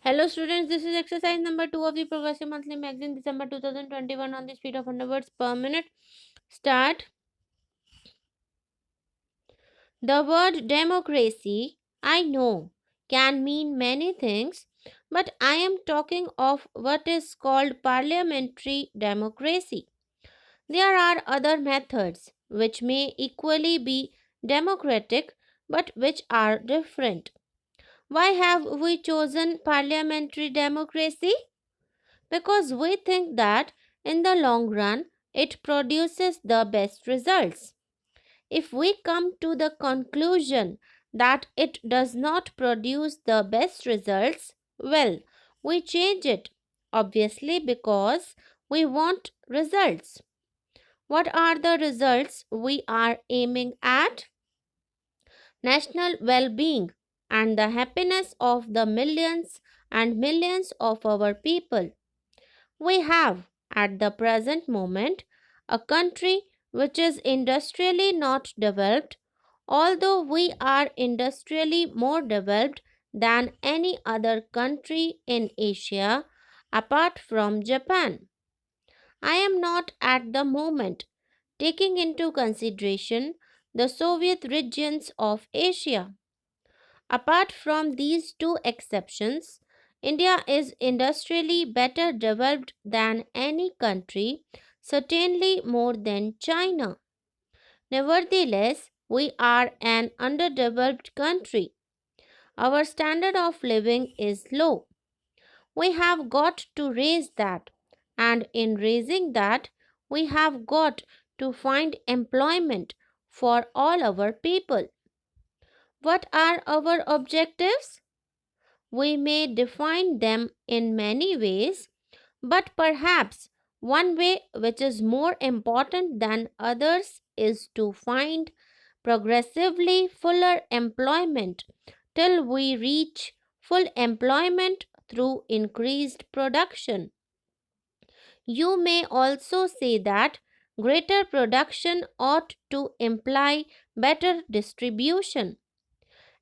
Hello students, this is exercise number 2 of the Progressive Monthly Magazine, December 2021, on the speed of 100 words per minute. Start. The word democracy, I know, can mean many things, but I am talking of what is called parliamentary democracy. There are other methods which may equally be democratic but which are different. Why have we chosen parliamentary democracy? Because we think that in the long run it produces the best results. If we come to the conclusion that it does not produce the best results, well, we change it, obviously, because we want results. What are the results we are aiming at? National well being and the happiness of the millions and millions of our people. We have, at the present moment, a country which is industrially not developed, although we are industrially more developed than any other country in Asia apart from Japan. I am not at the moment taking into consideration the Soviet regions of Asia. Apart from these two exceptions, India is industrially better developed than any country, certainly more than China. Nevertheless, we are an underdeveloped country. Our standard of living is low. We have got to raise that, and in raising that, we have got to find employment for all our people. What are our objectives? We may define them in many ways, but perhaps one way which is more important than others is to find progressively fuller employment till we reach full employment through increased production. You may also say that greater production ought to imply better distribution.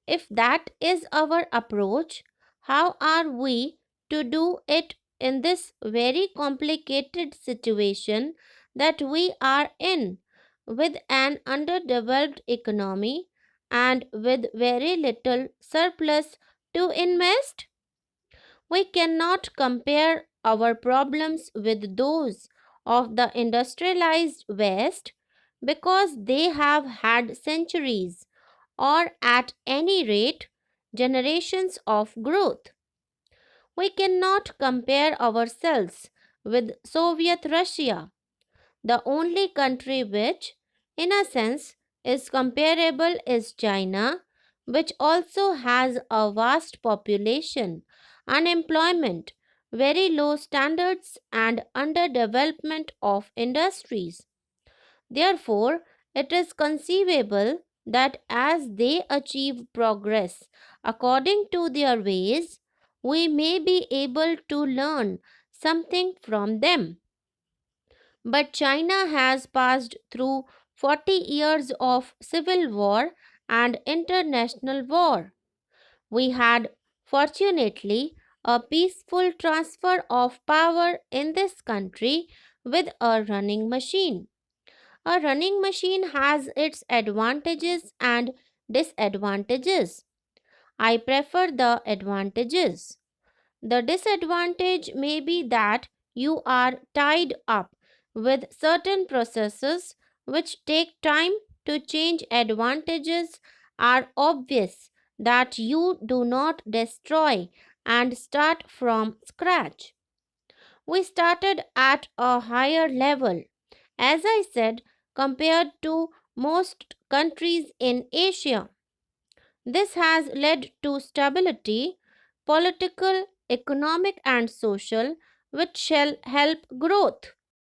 If that is our approach, how are we to do it in this very complicated situation that we are in, with an underdeveloped economy and with very little surplus to invest? We cannot compare our problems with those of the industrialized West because they have had centuries, or at any rate generations of growth. We cannot compare ourselves with Soviet Russia, the only country which, in a sense, is comparable is China, which also has a vast population, unemployment, very low standards, and underdevelopment of industries. Therefore, it is conceivable that as they achieve progress according to their ways, we may be able to learn something from them. But China has passed through 40 years of civil war and international war. We had, fortunately, a peaceful transfer of power in this country with a running machine. A running machine has its advantages and disadvantages. I prefer the advantages. The disadvantage may be that you are tied up with certain processes which take time to change. Advantages are obvious that you do not destroy and start from scratch. We started at a higher level, as I said, compared to most countries in Asia. This has led to stability, political, economic, and social, which shall help growth.